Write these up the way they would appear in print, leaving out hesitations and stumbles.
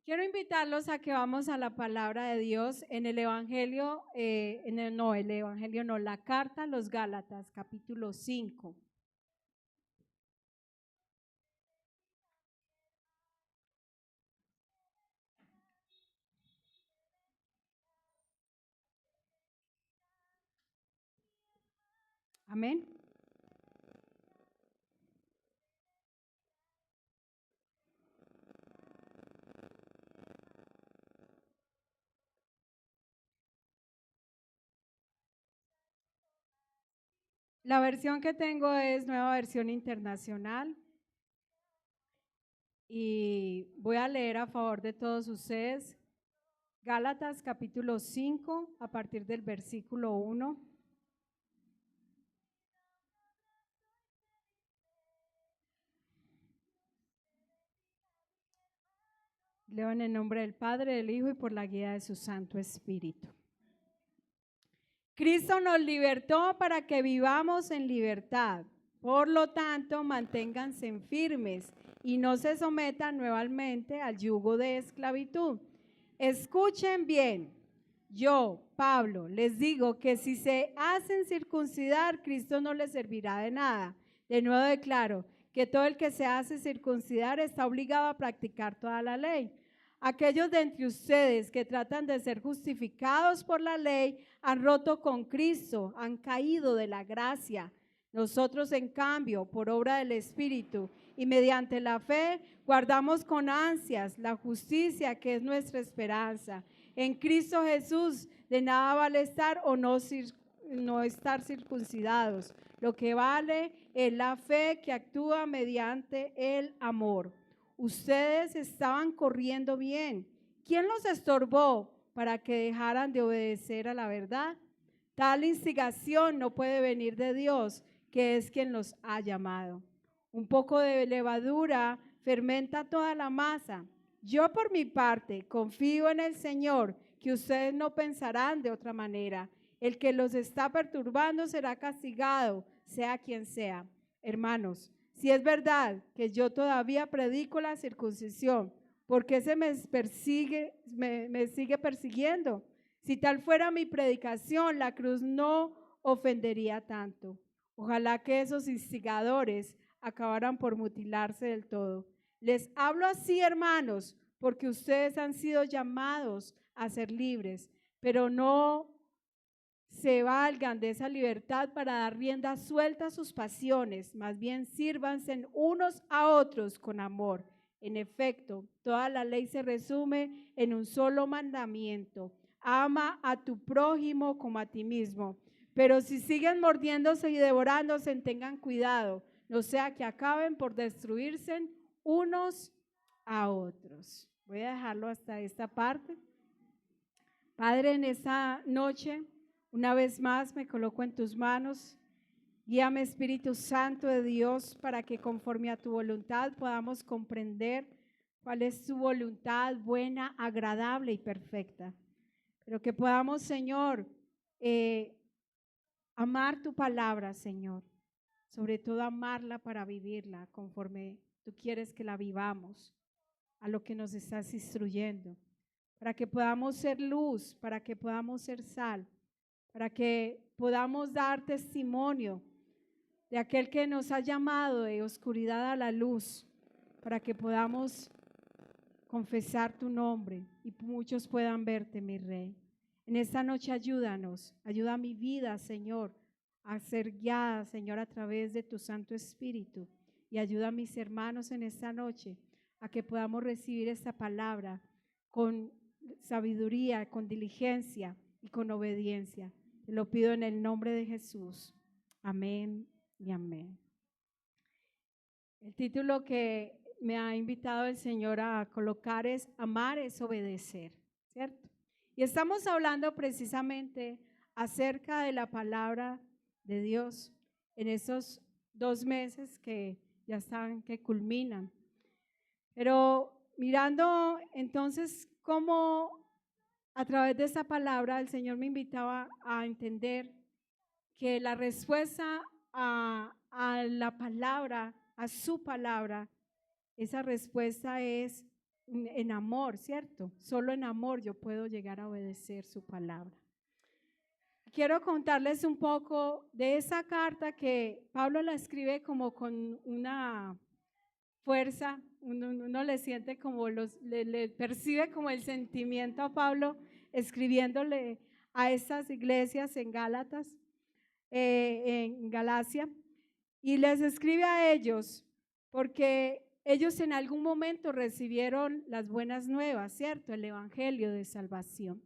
Quiero invitarlos a que vamos a la palabra de Dios en el Evangelio, la carta a los Gálatas, capítulo 5. Amén. La versión que tengo es Nueva Versión Internacional y voy a leer a favor de todos ustedes Gálatas capítulo 5 a partir del versículo 1. Leo en el nombre del Padre, del Hijo y por la guía de su Santo Espíritu. Cristo nos libertó para que vivamos en libertad. Por lo tanto, manténganse firmes y no se sometan nuevamente al yugo de esclavitud. Escuchen bien, yo, Pablo, les digo que si se hacen circuncidar, Cristo no les servirá de nada. De nuevo declaro que todo el que se hace circuncidar está obligado a practicar toda la ley. Aquellos de entre ustedes que tratan de ser justificados por la ley han roto con Cristo, han caído de la gracia. Nosotros, en cambio, por obra del Espíritu y mediante la fe, guardamos con ansias la justicia que es nuestra esperanza. En Cristo Jesús, de nada vale estar o no estar circuncidados. Lo que vale es la fe que actúa mediante el amor. Ustedes estaban corriendo bien. ¿Quién los estorbó para que dejaran de obedecer a la verdad? Tal instigación no puede venir de Dios, que es quien los ha llamado. Un poco de levadura fermenta toda la masa. Yo por mi parte confío en el Señor, que ustedes no pensarán de otra manera. El que los está perturbando será castigado, sea quien sea. Hermanos, si es verdad que yo todavía predico la circuncisión, ¿por qué se me sigue persiguiendo? Si tal fuera mi predicación, la cruz no ofendería tanto. Ojalá que esos instigadores acabaran por mutilarse del todo. Les hablo así, hermanos, porque ustedes han sido llamados a ser libres, pero no se valgan de esa libertad para dar rienda suelta a sus pasiones, más bien sírvanse unos a otros con amor. En efecto, toda la ley se resume en un solo mandamiento: ama a tu prójimo como a ti mismo. Pero si siguen mordiéndose y devorándose, tengan cuidado, no sea que acaben por destruirse unos a otros. Voy a dejarlo hasta esta parte. Padre, en esta noche, una vez más me coloco en tus manos. Guíame, Espíritu Santo de Dios, para que conforme a tu voluntad podamos comprender cuál es tu voluntad buena, agradable y perfecta. Pero que podamos, Señor, amar tu palabra, Señor. Sobre todo amarla para vivirla conforme tú quieres que la vivamos, a lo que nos estás instruyendo. Para que podamos ser luz, para que podamos ser sal, para que podamos dar testimonio de aquel que nos ha llamado de oscuridad a la luz, para que podamos confesar tu nombre y muchos puedan verte, mi Rey. En esta noche ayúdanos, ayuda a mi vida, Señor, a ser guiada, Señor, a través de tu Santo Espíritu, y ayuda a mis hermanos en esta noche a que podamos recibir esta palabra con sabiduría, con diligencia y con obediencia. Te lo pido en el nombre de Jesús. Amén y amén. El título que me ha invitado el Señor a colocar es: amar es obedecer, ¿cierto? Y estamos hablando precisamente acerca de la palabra de Dios en esos 2 meses que ya están, que culminan. Pero mirando entonces cómo a través de esa palabra el Señor me invitaba a entender que la respuesta a la palabra, a su palabra, esa respuesta es en amor, ¿cierto? Solo en amor yo puedo llegar a obedecer su palabra. Quiero contarles un poco de esa carta que Pablo la escribe como con una fuerza, uno le siente como le percibe como el sentimiento a Pablo escribiéndole a estas iglesias en Gálatas, en Galacia, y les escribe a ellos porque ellos en algún momento recibieron las buenas nuevas, ¿cierto? El evangelio de salvación.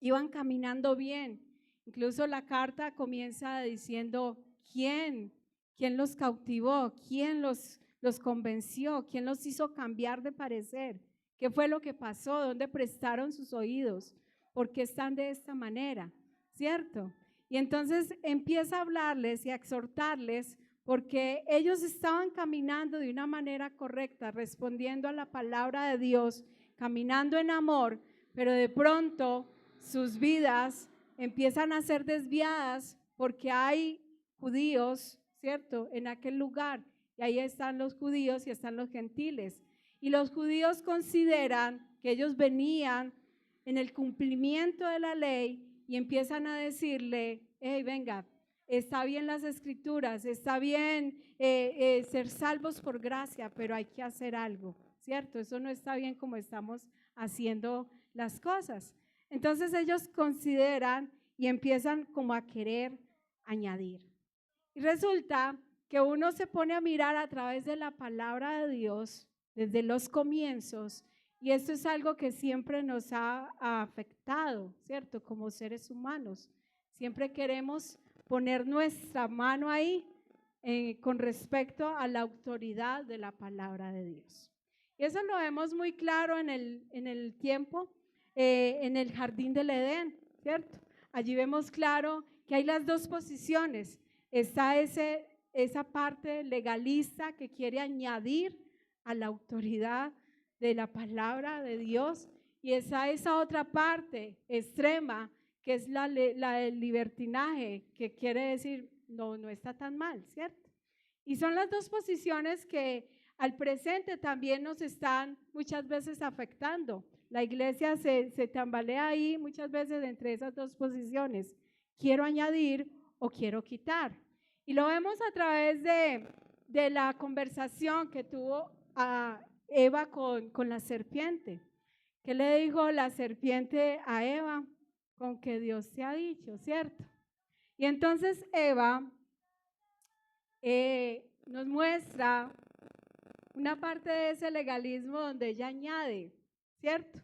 Iban caminando bien. Incluso la carta comienza diciendo quién los cautivó, quién los convenció, quién los hizo cambiar de parecer, qué fue lo que pasó, dónde prestaron sus oídos, por qué están de esta manera, ¿cierto? Y entonces empieza a hablarles y a exhortarles porque ellos estaban caminando de una manera correcta, respondiendo a la palabra de Dios, caminando en amor, pero de pronto sus vidas empiezan a ser desviadas porque hay judíos, ¿cierto?, en aquel lugar, y ahí están los judíos y están los gentiles, y los judíos consideran que ellos venían en el cumplimiento de la ley y empiezan a decirle, hey, venga, está bien las escrituras, está bien ser salvos por gracia, pero hay que hacer algo, ¿cierto? Eso no está bien como estamos haciendo las cosas. Entonces ellos consideran y empiezan como a querer añadir. Y resulta que uno se pone a mirar a través de la palabra de Dios desde los comienzos, y esto es algo que siempre nos ha afectado, ¿cierto? Como seres humanos. Siempre queremos poner nuestra mano ahí con respecto a la autoridad de la palabra de Dios. Y eso lo vemos muy claro en el tiempo, en el jardín del Edén, ¿cierto? Allí vemos claro que hay las dos posiciones. Está esa parte legalista que quiere añadir a la autoridad de la palabra de Dios, y está esa otra parte extrema que es la del libertinaje, que quiere decir no está tan mal, ¿cierto? Y son las dos posiciones que al presente también nos están muchas veces afectando. La iglesia se tambalea ahí muchas veces entre esas dos posiciones. Quiero añadir o quiero quitar. Y lo vemos a través de la conversación que tuvo Eva con la serpiente. ¿Qué le dijo la serpiente a Eva? Con que Dios te ha dicho, ¿cierto? Y entonces Eva nos muestra una parte de ese legalismo donde ella añade, ¿cierto?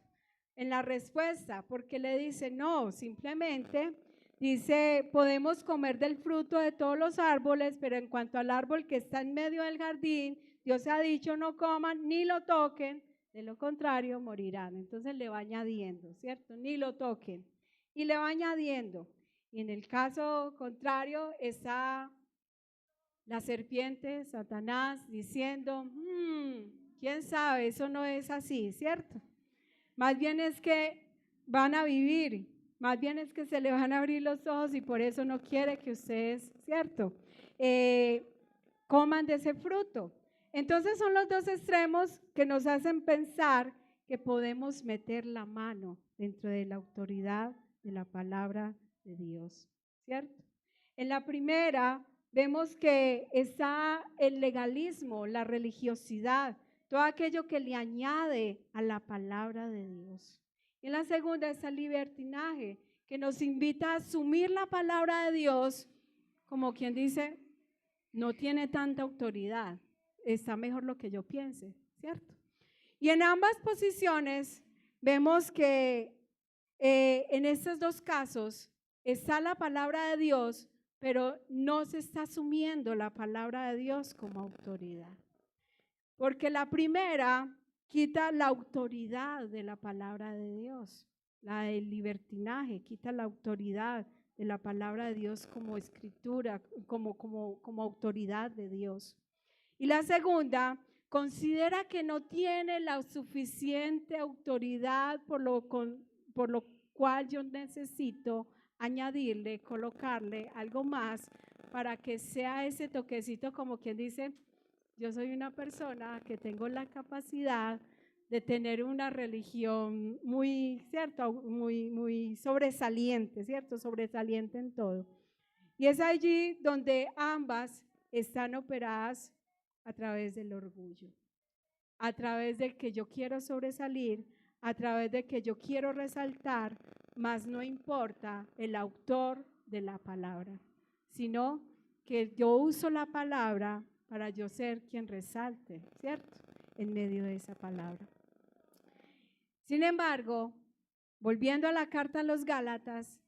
En la respuesta, porque le dice, no, simplemente dice, podemos comer del fruto de todos los árboles, pero en cuanto al árbol que está en medio del jardín, Dios ha dicho, no coman ni lo toquen, de lo contrario morirán. Entonces le va añadiendo, ¿cierto? Ni lo toquen. Y le va añadiendo. Y en el caso contrario está la serpiente, Satanás, diciendo, quién sabe, eso no es así, ¿cierto? Más bien es que van a vivir, más bien es que se le van a abrir los ojos y por eso no quiere que ustedes, ¿cierto?, coman de ese fruto. Entonces son los dos extremos que nos hacen pensar que podemos meter la mano dentro de la autoridad de la palabra de Dios, ¿cierto? En la primera vemos que está el legalismo, la religiosidad, todo aquello que le añade a la palabra de Dios. Y en la segunda está el libertinaje, que nos invita a asumir la palabra de Dios como quien dice, no tiene tanta autoridad, está mejor lo que yo piense, ¿cierto? Y en ambas posiciones vemos que en estos dos casos está la palabra de Dios, pero no se está asumiendo la palabra de Dios como autoridad. Porque la primera quita la autoridad de la palabra de Dios, la del libertinaje, quita la autoridad de la palabra de Dios como escritura, como autoridad de Dios. Y la segunda considera que no tiene la suficiente autoridad por lo cual yo necesito añadirle, colocarle algo más para que sea ese toquecito como quien dice, yo soy una persona que tengo la capacidad de tener una religión muy, ¿cierto? Muy sobresaliente, ¿cierto? Sobresaliente en todo. Y es allí donde ambas están operadas a través del orgullo, a través de que yo quiero sobresalir, a través de que yo quiero resaltar, mas no importa el autor de la palabra, sino que yo uso la palabra para yo ser quien resalte, ¿cierto? En medio de esa palabra. Sin embargo, volviendo a la carta a los Gálatas,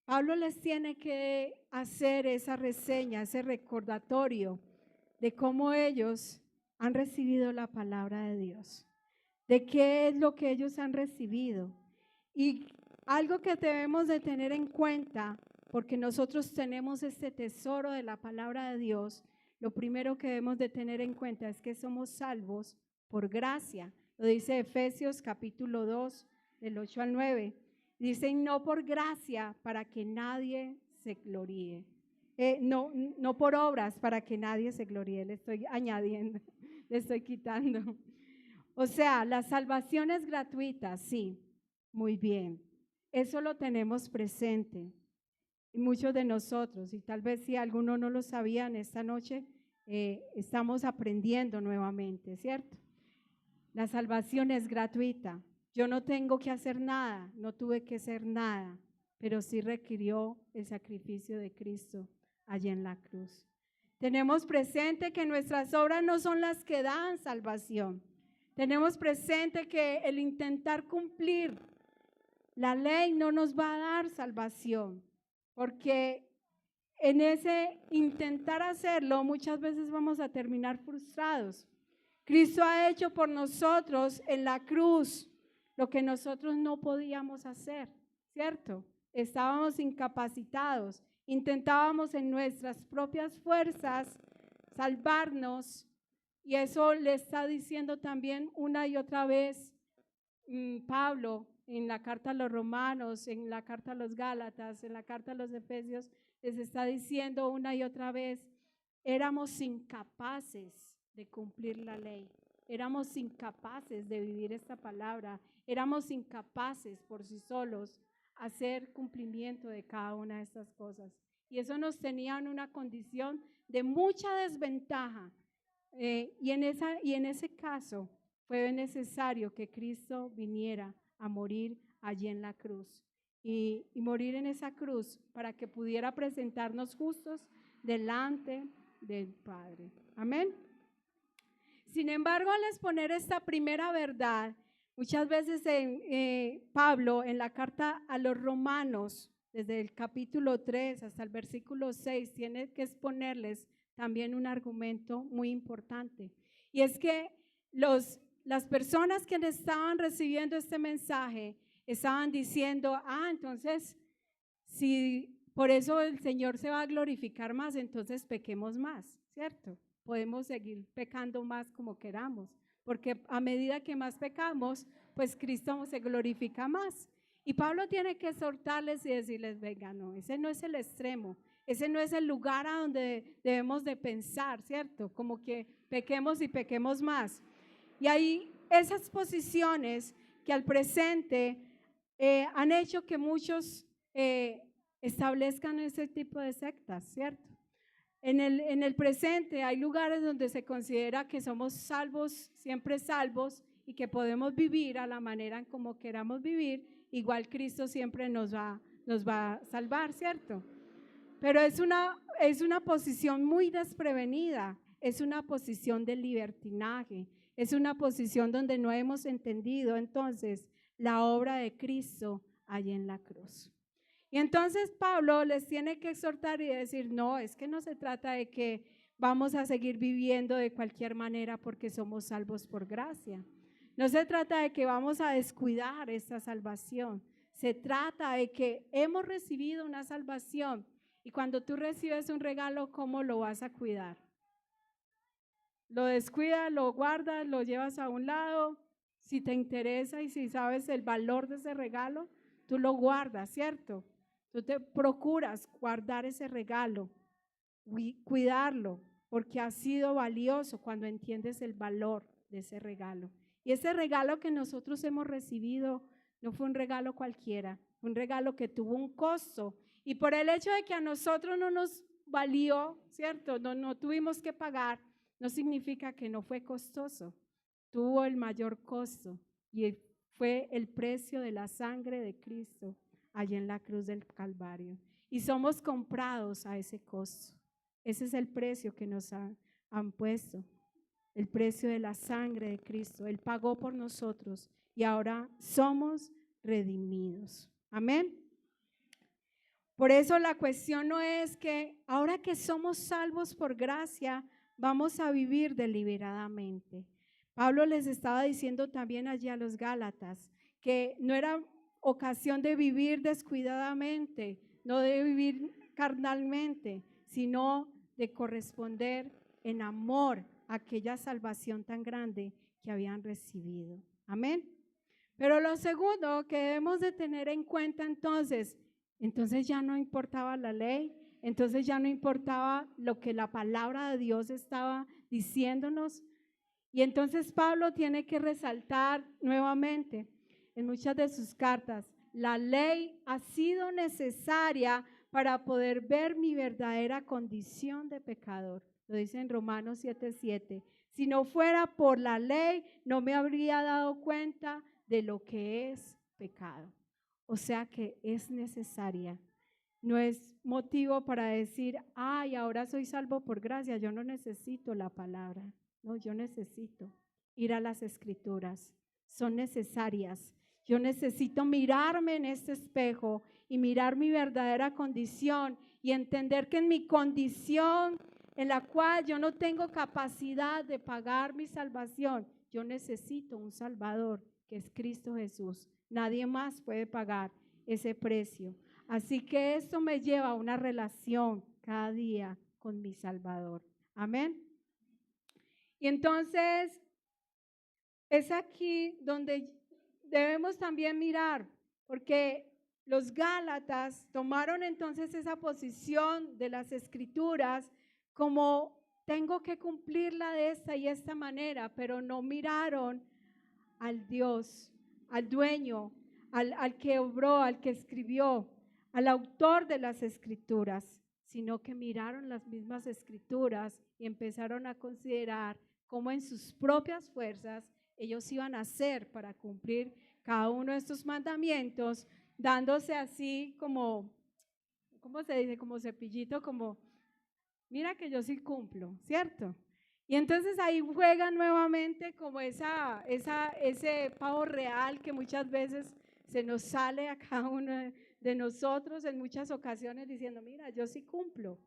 Pablo les tiene que hacer esa reseña, ese recordatorio de cómo ellos han recibido la palabra de Dios, de qué es lo que ellos han recibido. Y algo que debemos de tener en cuenta, porque nosotros tenemos este tesoro de la palabra de Dios, lo primero que debemos de tener en cuenta es que somos salvos por gracia. Lo dice Efesios capítulo 2, del 8 al 9. Dice, no por gracia para que nadie se gloríe. No por obras para que nadie se gloríe, le estoy añadiendo, le estoy quitando. O sea, la salvación es gratuita, sí, muy bien. Eso lo tenemos presente. Y muchos de nosotros, y tal vez si algunos no lo sabían esta noche, estamos aprendiendo nuevamente, ¿cierto? La salvación es gratuita. Yo no tengo que hacer nada, no tuve que hacer nada, pero sí requirió el sacrificio de Cristo allí en la cruz. Tenemos presente que nuestras obras no son las que dan salvación. Tenemos presente que el intentar cumplir la ley no nos va a dar salvación, porque en ese intentar hacerlo muchas veces vamos a terminar frustrados. Cristo ha hecho por nosotros en la cruz lo que nosotros no podíamos hacer, ¿cierto? Estábamos incapacitados, intentábamos en nuestras propias fuerzas salvarnos, y eso le está diciendo también una y otra vez Pablo en la carta a los Romanos, en la carta a los Gálatas, en la carta a los Efesios, les está diciendo una y otra vez, éramos incapaces de cumplir la ley, éramos incapaces de vivir esta palabra, éramos incapaces por sí solos hacer cumplimiento de cada una de estas cosas. Y eso nos tenía en una condición de mucha desventaja. Y en ese caso fue necesario que Cristo viniera a morir allí en la cruz y morir en esa cruz para que pudiera presentarnos justos delante del Padre. Amén. Sin embargo, al exponer esta primera verdad, muchas veces Pablo en la carta a los Romanos, desde el capítulo 3 hasta el versículo 6, tiene que exponerles también un argumento muy importante. Y es que las personas que estaban recibiendo este mensaje estaban diciendo, entonces, si por eso el Señor se va a glorificar más, entonces pequemos más, ¿cierto? Podemos seguir pecando más como queramos, porque a medida que más pecamos, pues Cristo se glorifica más. Y Pablo tiene que exhortarles y decirles, venga, no, ese no es el extremo, ese no es el lugar a donde debemos de pensar, ¿cierto? Como que pequemos y pequemos más. Y hay esas posiciones que al presente han hecho que muchos establezcan ese tipo de sectas, ¿cierto? En el presente hay lugares donde se considera que somos salvos, siempre salvos, y que podemos vivir a la manera en como queramos vivir, igual Cristo siempre nos va a salvar, ¿cierto? Pero es una posición muy desprevenida, es una posición de libertinaje, es una posición donde no hemos entendido entonces la obra de Cristo allí en la cruz. Y entonces Pablo les tiene que exhortar y decir, no, es que no se trata de que vamos a seguir viviendo de cualquier manera porque somos salvos por gracia. No se trata de que vamos a descuidar esta salvación. Se trata de que hemos recibido una salvación y cuando tú recibes un regalo, ¿cómo lo vas a cuidar? Lo descuidas, lo guardas, lo llevas a un lado. Si te interesa y si sabes el valor de ese regalo, tú lo guardas, ¿cierto? Tú te procuras guardar ese regalo, cuidarlo, porque ha sido valioso cuando entiendes el valor de ese regalo. Y ese regalo que nosotros hemos recibido no fue un regalo cualquiera, fue un regalo que tuvo un costo. Y por el hecho de que a nosotros no nos valió, ¿cierto? No tuvimos que pagar, no significa que no fue costoso. Tuvo el mayor costo y fue el precio de la sangre de Cristo allí en la cruz del Calvario. Y somos comprados a ese costo. Ese es el precio que nos han puesto, el precio de la sangre de Cristo. Él pagó por nosotros y ahora somos redimidos. Amén. Por eso la cuestión no es que ahora que somos salvos por gracia, vamos a vivir deliberadamente. Pablo les estaba diciendo también allí a los Gálatas que no era ocasión de vivir descuidadamente, no de vivir carnalmente, sino de corresponder en amor a aquella salvación tan grande que habían recibido. Amén. Pero lo segundo que debemos de tener en cuenta entonces ya no importaba la ley, entonces ya no importaba lo que la palabra de Dios estaba diciéndonos. Y entonces Pablo tiene que resaltar nuevamente en muchas de sus cartas, la ley ha sido necesaria para poder ver mi verdadera condición de pecador. Lo dice en Romanos 7:7. Si no fuera por la ley, no me habría dado cuenta de lo que es pecado. O sea que es necesaria. No es motivo para decir, ay, ahora soy salvo por gracia, yo no necesito la palabra. No, yo necesito ir a las escrituras. Son necesarias. Yo necesito mirarme en este espejo y mirar mi verdadera condición y entender que en mi condición en la cual yo no tengo capacidad de pagar mi salvación, yo necesito un Salvador que es Cristo Jesús. Nadie más puede pagar ese precio. Así que esto me lleva a una relación cada día con mi Salvador. Amén. Y entonces es aquí donde debemos también mirar, porque los Gálatas tomaron entonces esa posición de las Escrituras como tengo que cumplirla de esta y esta manera, pero no miraron al Dios, al dueño, al que obró, al que escribió, al autor de las Escrituras, sino que miraron las mismas Escrituras y empezaron a considerar cómo en sus propias fuerzas ellos iban a hacer para cumplir cada uno de estos mandamientos, dándose así como, ¿cómo se dice? Como cepillito, como, mira que yo sí cumplo, ¿cierto? Y entonces ahí juega nuevamente como ese pavo real que muchas veces se nos sale a cada uno de nosotros en muchas ocasiones diciendo, mira, yo sí cumplo.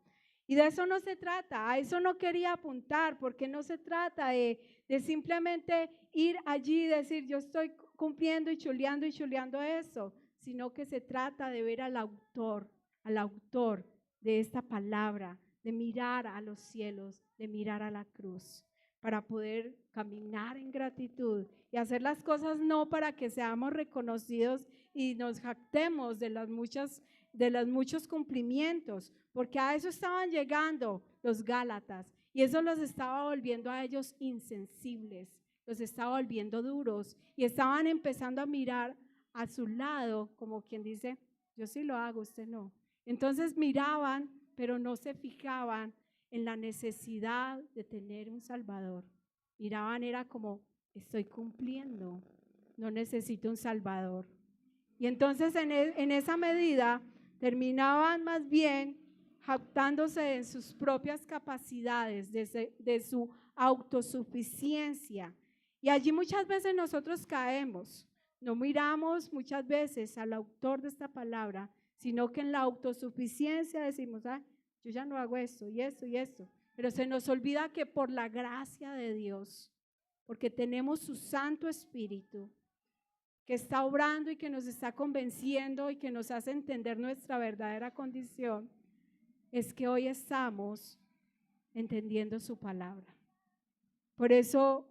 Y de eso no se trata, a eso no quería apuntar, porque no se trata de simplemente ir allí y decir, yo estoy cumpliendo y chuleando eso, sino que se trata de ver al autor de esta palabra, de mirar a los cielos, de mirar a la cruz, para poder caminar en gratitud y hacer las cosas no para que seamos reconocidos y nos jactemos de los muchos cumplimientos, porque a eso estaban llegando los Gálatas y eso los estaba volviendo a ellos insensibles, los estaba volviendo duros y estaban empezando a mirar a su lado como quien dice, yo sí lo hago, usted no. Entonces miraban, pero no se fijaban en la necesidad de tener un Salvador. Miraban, era como, estoy cumpliendo, no necesito un Salvador. Y entonces en esa medida terminaban más bien jactándose en sus propias capacidades, de su autosuficiencia. Y allí muchas veces nosotros caemos, no miramos muchas veces al autor de esta palabra, sino que en la autosuficiencia decimos, yo ya no hago esto y esto y esto, pero se nos olvida que por la gracia de Dios, porque tenemos su Santo Espíritu, que está obrando y que nos está convenciendo y que nos hace entender nuestra verdadera condición, es que hoy estamos entendiendo su palabra. Por eso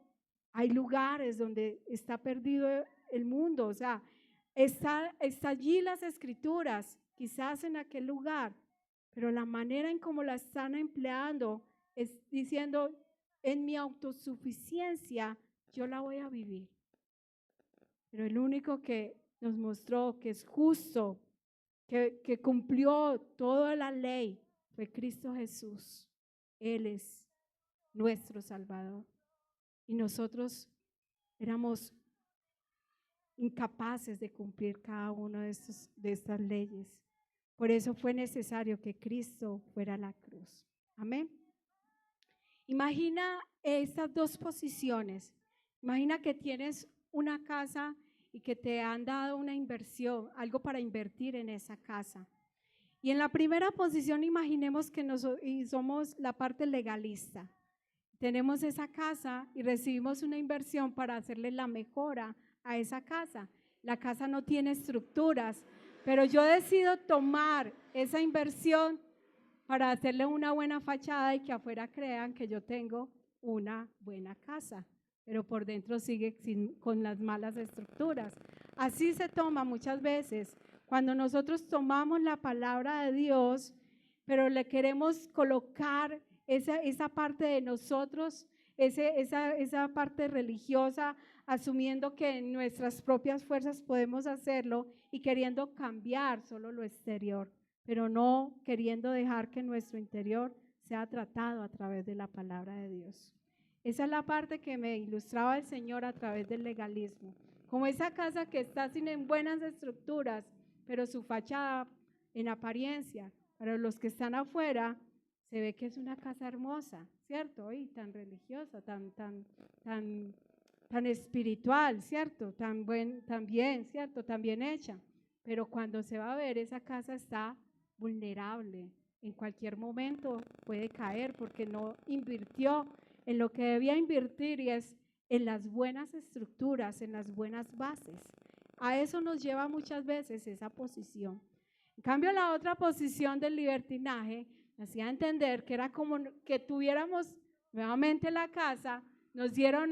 hay lugares donde está perdido el mundo, o sea, está allí las Escrituras, quizás en aquel lugar, pero la manera en cómo la están empleando es diciendo, en mi autosuficiencia yo la voy a vivir. pero el único que nos mostró que es justo, que cumplió toda la ley, fue Cristo Jesús. Él es nuestro Salvador. Y nosotros éramos incapaces de cumplir cada una de estas leyes. Por eso fue necesario que Cristo fuera a la cruz. Amén. Imagina estas dos posiciones. Imagina que tienes una casa y que te han dado una inversión, algo para invertir en esa casa. Y en la primera posición imaginemos que somos la parte legalista. Tenemos esa casa y recibimos una inversión para hacerle la mejora a esa casa. La casa no tiene estructuras, pero yo decido tomar esa inversión para hacerle una buena fachada y que afuera crean que yo tengo una buena casa, pero por dentro sigue con las malas estructuras. Así se toma muchas veces cuando nosotros tomamos la palabra de Dios, pero le queremos colocar esa parte de nosotros, esa parte religiosa, asumiendo que en nuestras propias fuerzas podemos hacerlo y queriendo cambiar solo lo exterior, pero no queriendo dejar que nuestro interior sea tratado a través de la palabra de Dios. Esa es la parte que me ilustraba el Señor a través del legalismo. Como esa casa que está sin buenas estructuras, pero su fachada en apariencia, para los que están afuera, se ve que es una casa hermosa, ¿cierto? Y tan religiosa, tan espiritual, ¿cierto? Tan bien, ¿cierto? Tan bien hecha. Pero cuando se va a ver, esa casa está vulnerable. En cualquier momento puede caer porque no invirtió en lo que debía invertir, y es en las buenas estructuras, en las buenas bases. A eso nos lleva muchas veces esa posición. En cambio, la otra posición del libertinaje me hacía entender que era como que tuviéramos nuevamente la casa, nos dieron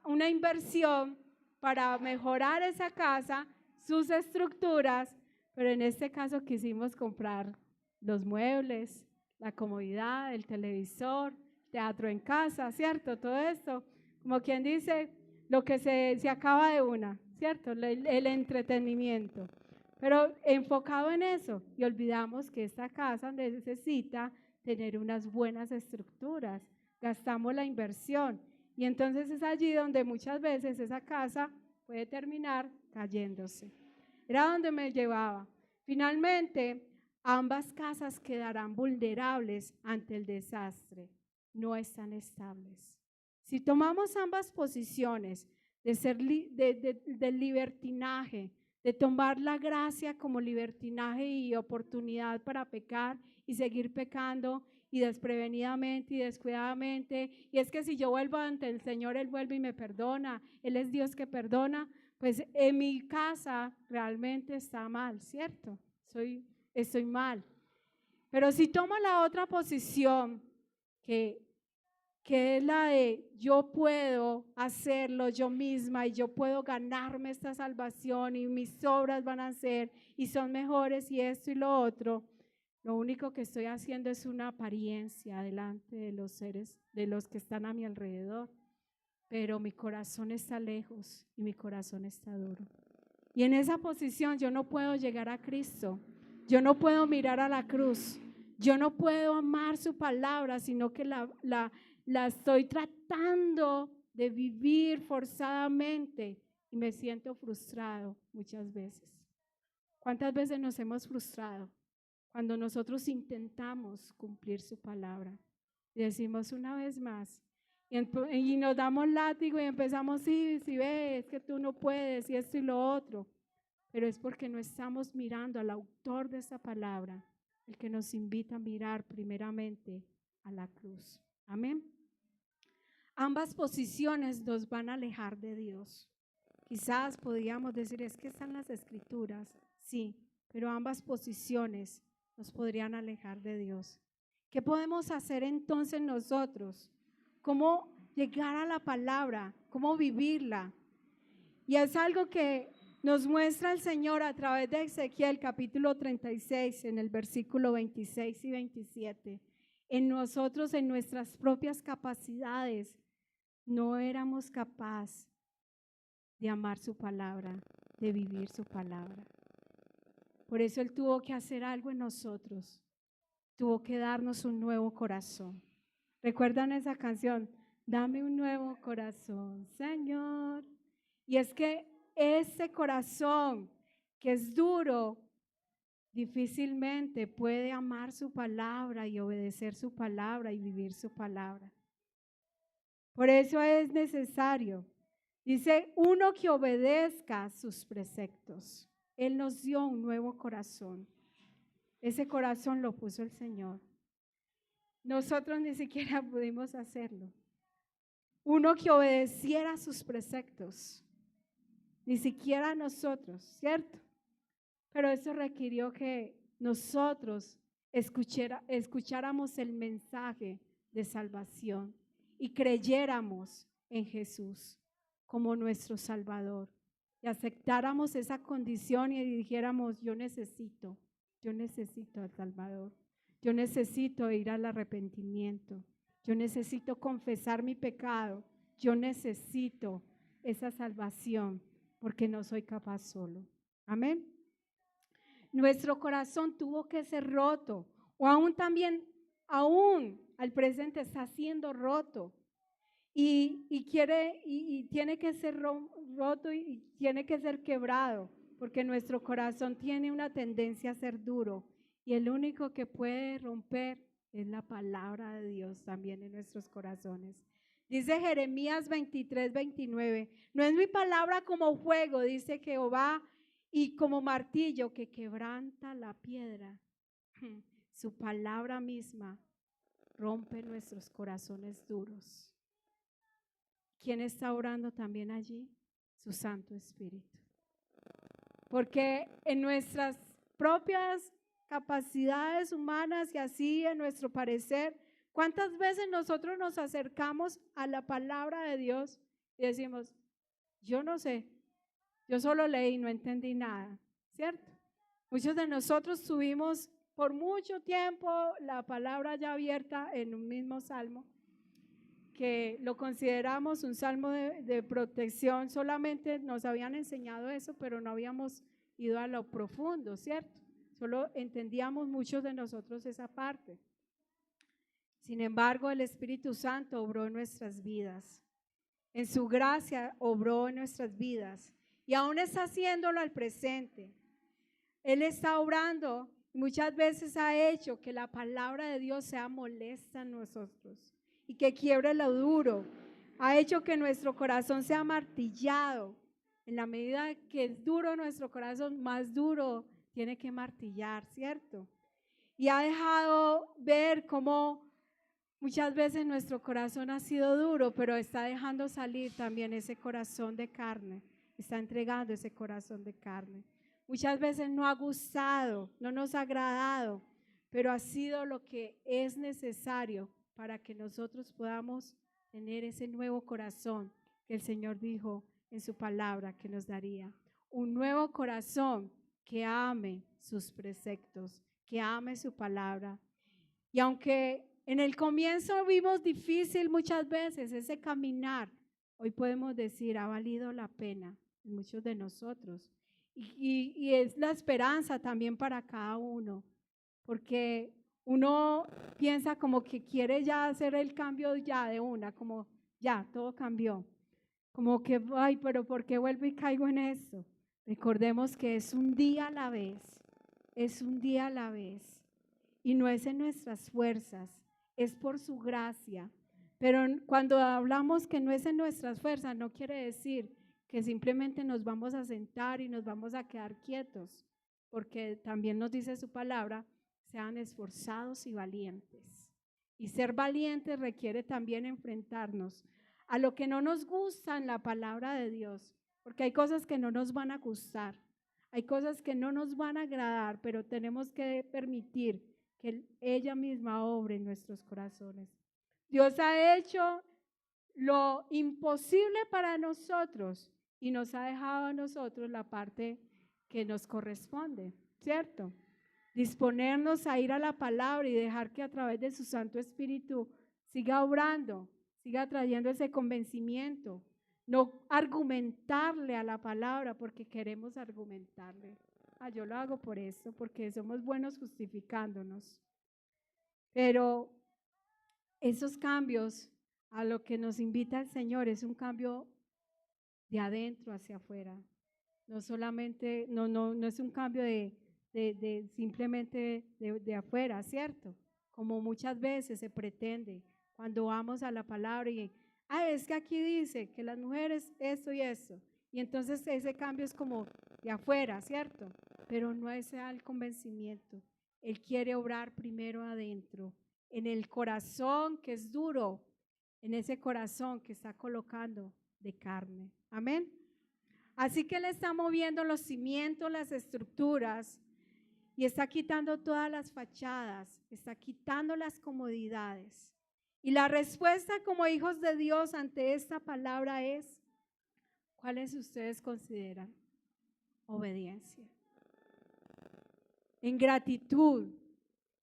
una inversión para mejorar esa casa, sus estructuras, pero en este caso quisimos comprar los muebles, la comodidad, el televisor, teatro en casa, ¿cierto? Todo esto, como quien dice, lo que se acaba de una, ¿cierto? El entretenimiento. Pero enfocado en eso, y olvidamos que esta casa necesita tener unas buenas estructuras, gastamos la inversión, y entonces es allí donde muchas veces esa casa puede terminar cayéndose. Era donde me llevaba. Finalmente, ambas casas quedarán vulnerables ante el desastre, no están estables. Si tomamos ambas posiciones del libertinaje, de tomar la gracia como libertinaje y oportunidad para pecar y seguir pecando y desprevenidamente y descuidadamente, y es que si yo vuelvo ante el Señor, Él vuelve y me perdona, Él es Dios que perdona, pues en mi casa realmente está mal, ¿cierto? Estoy mal. Pero si tomo la otra posición, que es la de yo puedo hacerlo yo misma y yo puedo ganarme esta salvación y mis obras van a ser y son mejores y esto y lo otro, lo único que estoy haciendo es una apariencia delante de los seres, de los que están a mi alrededor, pero mi corazón está lejos y mi corazón está duro. Y en esa posición yo no puedo llegar a Cristo, yo no puedo mirar a la cruz, yo no puedo amar su palabra, sino que la estoy tratando de vivir forzadamente y me siento frustrado muchas veces. ¿Cuántas veces nos hemos frustrado cuando nosotros intentamos cumplir su palabra? Y decimos una vez más, y nos damos látigo y empezamos, sí, ves que tú no puedes y esto y lo otro, pero es porque no estamos mirando al autor de esa palabra, el que nos invita a mirar primeramente a la cruz. Amén. Ambas posiciones nos van a alejar de Dios. Quizás podríamos decir, es que están las escrituras, sí, pero ambas posiciones nos podrían alejar de Dios. ¿Qué podemos hacer entonces nosotros? ¿Cómo llegar a la palabra? ¿Cómo vivirla? Y es algo que nos muestra el Señor a través de Ezequiel capítulo 36 en el versículo 26 y 27. En nosotros, en nuestras propias capacidades, no éramos capaces de amar su palabra, de vivir su palabra. Por eso Él tuvo que hacer algo en nosotros. Tuvo que darnos un nuevo corazón. ¿Recuerdan esa canción? Dame un nuevo corazón, Señor. Y es que ese corazón que es duro, difícilmente puede amar su palabra y obedecer su palabra y vivir su palabra. Por eso es necesario, dice, uno que obedezca sus preceptos. Él nos dio un nuevo corazón. Ese corazón lo puso el Señor. Nosotros ni siquiera pudimos hacerlo. Uno que obedeciera sus preceptos. Ni siquiera nosotros, ¿cierto? Pero eso requirió que nosotros escucháramos el mensaje de salvación y creyéramos en Jesús como nuestro Salvador y aceptáramos esa condición y dijéramos, yo necesito al Salvador, yo necesito ir al arrepentimiento, yo necesito confesar mi pecado, yo necesito esa salvación porque no soy capaz solo. Amén. Nuestro corazón tuvo que ser roto, o aún al presente está siendo roto y tiene que ser roto y tiene que ser quebrado, porque nuestro corazón tiene una tendencia a ser duro y el único que puede romper es la palabra de Dios también en nuestros corazones. Dice Jeremías 23:29, no es mi palabra como fuego, dice Jehová, y como martillo que quebranta la piedra. Su palabra misma rompe nuestros corazones duros. ¿Quién está orando también allí? Su Santo Espíritu. Porque en nuestras propias capacidades humanas y así en nuestro parecer, ¿cuántas veces nosotros nos acercamos a la palabra de Dios y decimos, yo no sé, yo solo leí y no entendí nada, ¿cierto? Muchos de nosotros tuvimos por mucho tiempo la palabra ya abierta en un mismo salmo, que lo consideramos un salmo de protección, solamente nos habían enseñado eso, pero no habíamos ido a lo profundo, ¿cierto? Solo entendíamos muchos de nosotros esa parte. Sin embargo, el Espíritu Santo obró en nuestras vidas, en su gracia obró en nuestras vidas y aún está haciéndolo al presente. Él está obrando y muchas veces ha hecho que la palabra de Dios sea molesta en nosotros y que quiebre lo duro. Ha hecho que nuestro corazón sea martillado. En la medida que es duro nuestro corazón, más duro tiene que martillar, ¿cierto? Y ha dejado ver cómo muchas veces nuestro corazón ha sido duro, pero está dejando salir también ese corazón de carne. Está entregando ese corazón de carne. Muchas veces no ha gustado, no nos ha agradado, pero ha sido lo que es necesario para que nosotros podamos tener ese nuevo corazón que el Señor dijo en su palabra que nos daría. Un nuevo corazón que ame sus preceptos, que ame su palabra. Y aunque en el comienzo vimos difícil muchas veces ese caminar, hoy podemos decir ha valido la pena en muchos de nosotros. Y es la esperanza también para cada uno, porque uno piensa como que quiere ya hacer el cambio ya de una, como ya todo cambió, como que, ay, pero ¿por qué vuelvo y caigo en esto? Recordemos que es un día a la vez, es un día a la vez, y no es en nuestras fuerzas, es por su gracia. Pero cuando hablamos que no es en nuestras fuerzas, no quiere decir que simplemente nos vamos a sentar y nos vamos a quedar quietos, porque también nos dice su palabra, sean esforzados y valientes. Y ser valientes requiere también enfrentarnos a lo que no nos gusta en la palabra de Dios, porque hay cosas que no nos van a gustar, hay cosas que no nos van a agradar, pero tenemos que permitir que ella misma obre en nuestros corazones. Dios ha hecho lo imposible para nosotros y nos ha dejado a nosotros la parte que nos corresponde, ¿cierto? Disponernos a ir a la palabra y dejar que a través de su Santo Espíritu siga obrando, siga trayendo ese convencimiento, no argumentarle a la palabra porque queremos argumentarle. Yo lo hago por esto, porque somos buenos justificándonos. Pero esos cambios a lo que nos invita el Señor es un cambio de adentro hacia afuera. No solamente, no es un cambio de simplemente de afuera, ¿cierto? Como muchas veces se pretende cuando vamos a la palabra y, es que aquí dice que las mujeres esto y eso. Y entonces ese cambio es como de afuera, ¿cierto? Pero no es el convencimiento. Él quiere obrar primero adentro, en el corazón que es duro, en ese corazón que está colocando de carne. Amén. Así que Él está moviendo los cimientos, las estructuras y está quitando todas las fachadas, está quitando las comodidades. Y la respuesta como hijos de Dios ante esta palabra es, ¿cuáles ustedes consideran? Obediencia. En gratitud,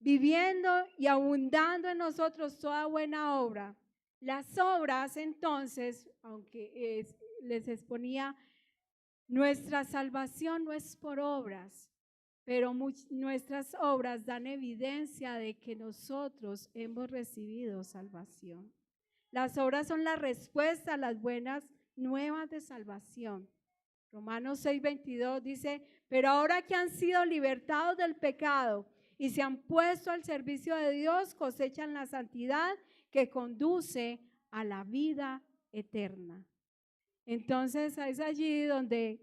viviendo y abundando en nosotros toda buena obra. Las obras entonces, aunque les exponía, nuestra salvación no es por obras, pero nuestras obras dan evidencia de que nosotros hemos recibido salvación. Las obras son la respuesta a las buenas nuevas de salvación. Romanos 6:22 dice, pero ahora que han sido libertados del pecado y se han puesto al servicio de Dios, cosechan la santidad que conduce a la vida eterna. Entonces es allí donde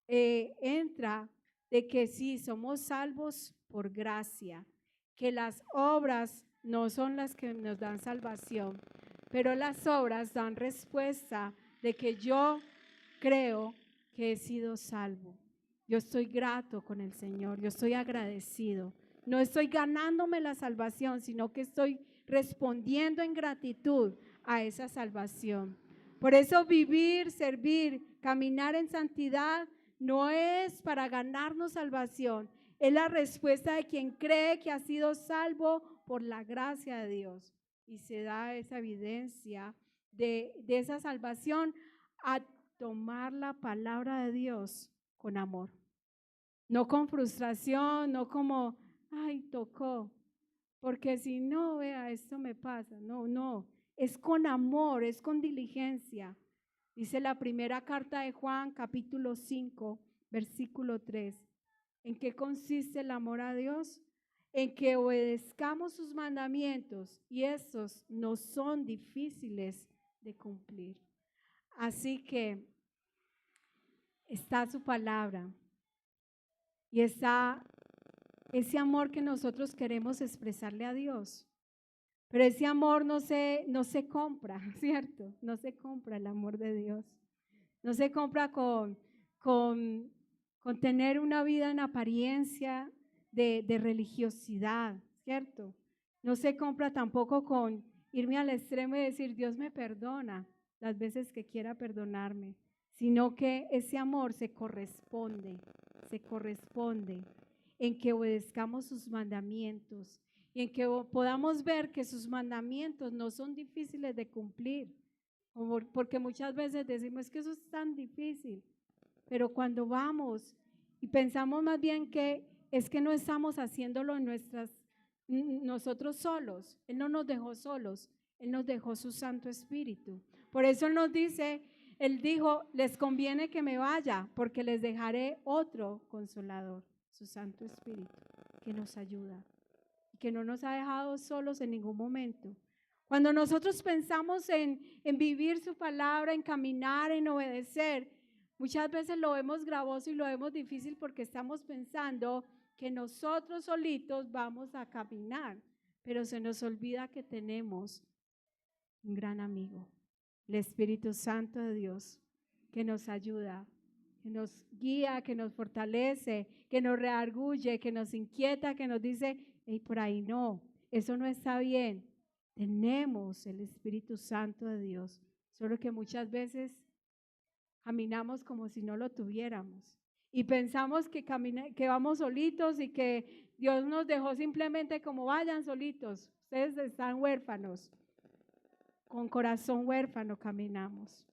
entra de que sí, somos salvos por gracia, que las obras no son las que nos dan salvación, pero las obras dan respuesta de que yo creo que he sido salvo. Yo estoy grato con el Señor, yo estoy agradecido. No estoy ganándome la salvación, sino que estoy respondiendo en gratitud a esa salvación. Por eso vivir, servir, caminar en santidad no es para ganarnos salvación, es la respuesta de quien cree que ha sido salvo por la gracia de Dios. Y se da esa evidencia de esa salvación a tomar la palabra de Dios con amor. No con frustración, no como, tocó, porque si no, vea, esto me pasa. No, es con amor, es con diligencia. Dice la primera carta de Juan, capítulo 5, versículo 3. ¿En qué consiste el amor a Dios? En que obedezcamos sus mandamientos y estos no son difíciles de cumplir. Así que está su palabra y está ese amor que nosotros queremos expresarle a Dios. Pero ese amor no se compra, ¿cierto? No se compra el amor de Dios. No se compra con tener una vida en apariencia de religiosidad, ¿cierto? No se compra tampoco con irme al extremo y decir, Dios me perdona las veces que quiera perdonarme, sino que ese amor se corresponde en que obedezcamos sus mandamientos y en que podamos ver que sus mandamientos no son difíciles de cumplir, porque muchas veces decimos es que eso es tan difícil, pero cuando vamos y pensamos más bien que es que no estamos haciéndolo nosotros solos, Él no nos dejó solos, Él nos dejó su Santo Espíritu. Por eso Él nos dice, Él dijo, les conviene que me vaya porque les dejaré otro consolador, su Santo Espíritu, que nos ayuda y que no nos ha dejado solos en ningún momento. Cuando nosotros pensamos en vivir su palabra, en caminar, en obedecer, muchas veces lo vemos gravoso y lo vemos difícil porque estamos pensando que nosotros solitos vamos a caminar, pero se nos olvida que tenemos un gran amigo, el Espíritu Santo de Dios, que nos ayuda, que nos guía, que nos fortalece, que nos reargulle, que nos inquieta, que nos dice, hey, por ahí no, eso no está bien. Tenemos el Espíritu Santo de Dios, solo que muchas veces caminamos como si no lo tuviéramos y pensamos que vamos solitos y que Dios nos dejó simplemente como vayan solitos, ustedes están huérfanos, con corazón huérfano caminamos.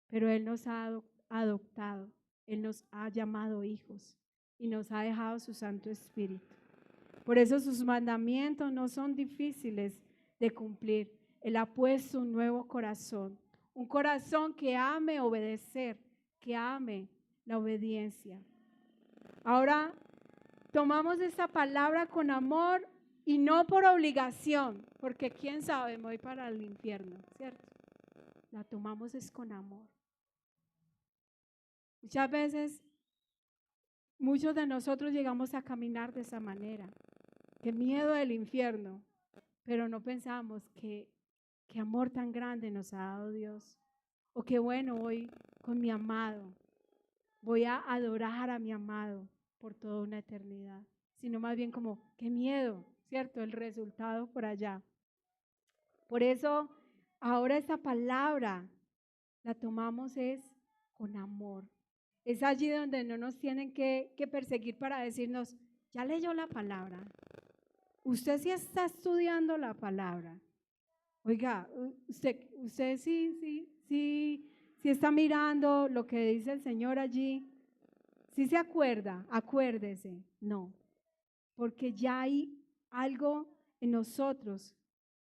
pero Él nos ha adoptado, Él nos ha llamado hijos y nos ha dejado su Santo Espíritu. Por eso sus mandamientos no son difíciles de cumplir. Él ha puesto un nuevo corazón, un corazón que ame obedecer, que ame la obediencia. Ahora tomamos esta palabra con amor y no por obligación, porque quién sabe, me voy para el infierno, ¿cierto? La tomamos es con amor. Muchas veces, muchos de nosotros llegamos a caminar de esa manera. Qué miedo del infierno, pero no pensamos que qué amor tan grande nos ha dado Dios. O qué bueno, voy con mi amado, voy a adorar a mi amado por toda una eternidad. Sino más bien como, qué miedo, ¿cierto? El resultado por allá. Por eso, ahora esta palabra la tomamos es con amor. Es allí donde no nos tienen que perseguir para decirnos, ya leyó la palabra. Usted sí está estudiando la palabra. Oiga, usted sí está mirando lo que dice el Señor allí. ¿Sí se acuerda? Acuérdese. No, porque ya hay algo en nosotros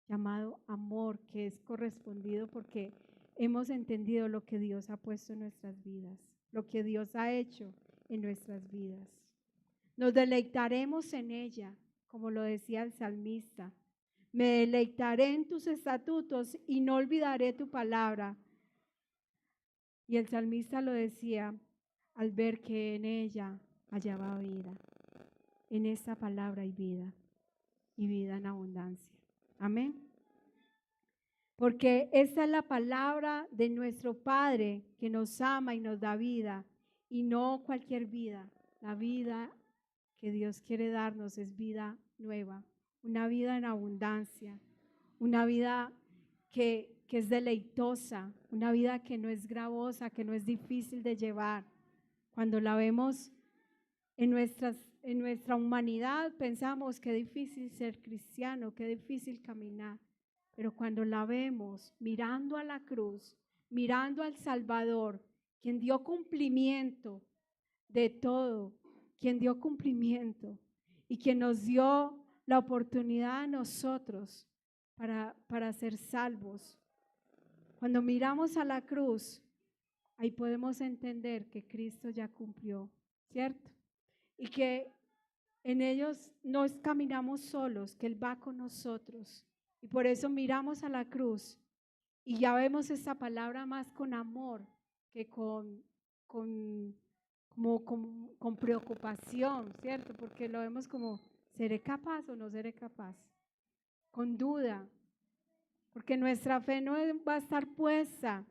llamado amor que es correspondido porque hemos entendido lo que Dios ha puesto en nuestras vidas, lo que Dios ha hecho en nuestras vidas. Nos deleitaremos en ella, como lo decía el salmista. Me deleitaré en tus estatutos y no olvidaré tu palabra. Y el salmista lo decía al ver que en ella hallaba vida. En esta palabra hay vida y vida en abundancia. Amén. Porque esta es la palabra de nuestro Padre que nos ama y nos da vida, y no cualquier vida. La vida que Dios quiere darnos es vida nueva, una vida en abundancia, una vida que es deleitosa, una vida que no es gravosa, que no es difícil de llevar. Cuando la vemos en nuestra humanidad pensamos qué difícil ser cristiano, qué difícil caminar. Pero cuando la vemos mirando a la cruz, mirando al Salvador, quien dio cumplimiento de todo, quien dio cumplimiento y quien nos dio la oportunidad a nosotros para ser salvos. Cuando miramos a la cruz, ahí podemos entender que Cristo ya cumplió, ¿cierto? Y que en ellos no caminamos solos, que Él va con nosotros. Y por eso miramos a la cruz y ya vemos esta palabra más con amor que con preocupación, ¿cierto? Porque lo vemos como, ¿seré capaz o no seré capaz? Con duda, porque nuestra fe no va a estar puesta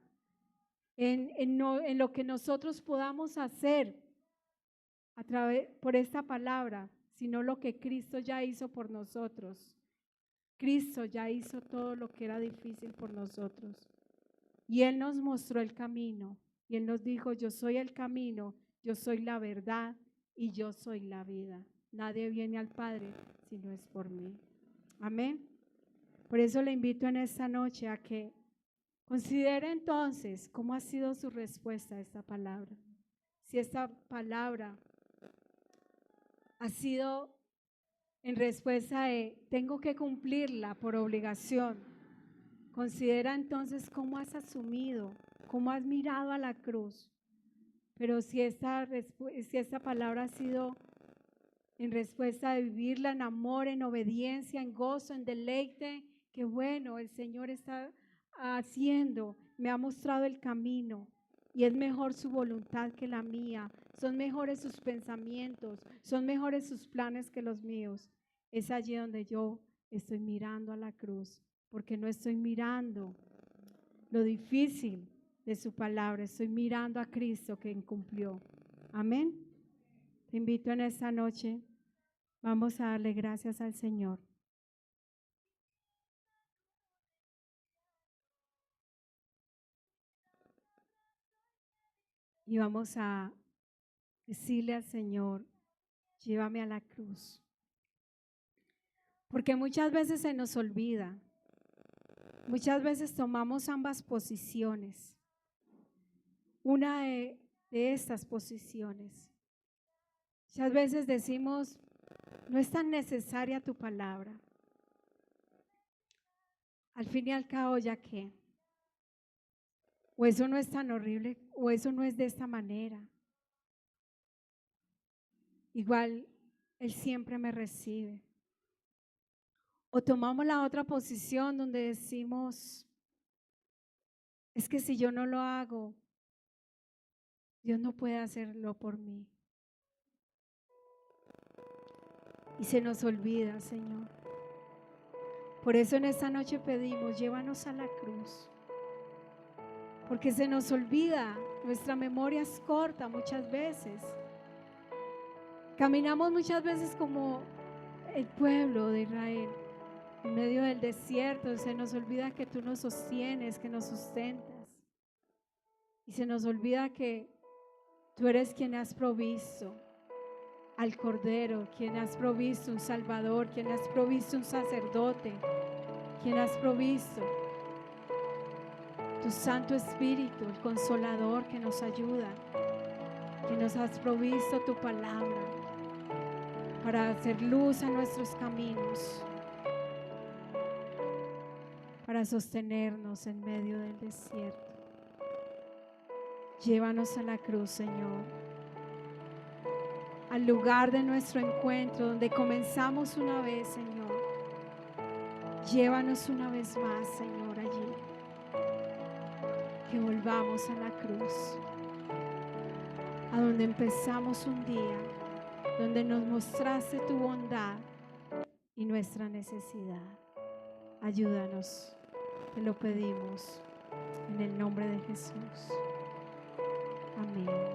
en lo que nosotros podamos hacer por esta palabra, sino lo que Cristo ya hizo por nosotros. Cristo ya hizo todo lo que era difícil por nosotros. Y Él nos mostró el camino. Y Él nos dijo, yo soy el camino, yo soy la verdad y yo soy la vida. Nadie viene al Padre si no es por mí. Amén. Por eso le invito en esta noche a que considere entonces cómo ha sido su respuesta a esta palabra. Si esta palabra ha sido en respuesta de tengo que cumplirla por obligación. Considera entonces cómo has asumido, cómo has mirado a la cruz. Pero si esta palabra ha sido en respuesta de vivirla en amor, en obediencia, en gozo, en deleite, que bueno, el Señor está haciendo, me ha mostrado el camino y es mejor su voluntad que la mía, son mejores sus pensamientos, son mejores sus planes que los míos. Es allí donde yo estoy mirando a la cruz, porque no estoy mirando lo difícil de su palabra, estoy mirando a Cristo que cumplió. Amén. Te invito en esta noche, vamos a darle gracias al Señor. Y vamos a decirle al Señor, llévame a la cruz. Porque muchas veces se nos olvida, muchas veces tomamos ambas posiciones. una de estas posiciones. Muchas veces decimos, no es tan necesaria tu palabra. Al fin y al cabo, ¿ya qué? O eso no es tan horrible, o eso no es de esta manera. Igual, Él siempre me recibe. O tomamos la otra posición donde decimos, es que si yo no lo hago, Dios no puede hacerlo por mí. Y se nos olvida, Señor. Por eso en esta noche pedimos, llévanos a la cruz. Porque se nos olvida, nuestra memoria es corta muchas veces. Caminamos muchas veces como el pueblo de Israel, en medio del desierto. Se nos olvida que tú nos sostienes, que nos sustentas. Y se nos olvida que tú eres quien has provisto al Cordero, quien has provisto un Salvador, quien has provisto un sacerdote, quien has provisto tu Santo Espíritu, el Consolador que nos ayuda, que nos has provisto tu palabra para hacer luz a nuestros caminos, para sostenernos en medio del desierto. Llévanos a la cruz, Señor, al lugar de nuestro encuentro donde comenzamos una vez, Señor. Llévanos una vez más, Señor, allí. Que volvamos a la cruz, a donde empezamos un día, donde nos mostraste tu bondad y nuestra necesidad. Ayúdanos, te lo pedimos en el nombre de Jesús. Amén.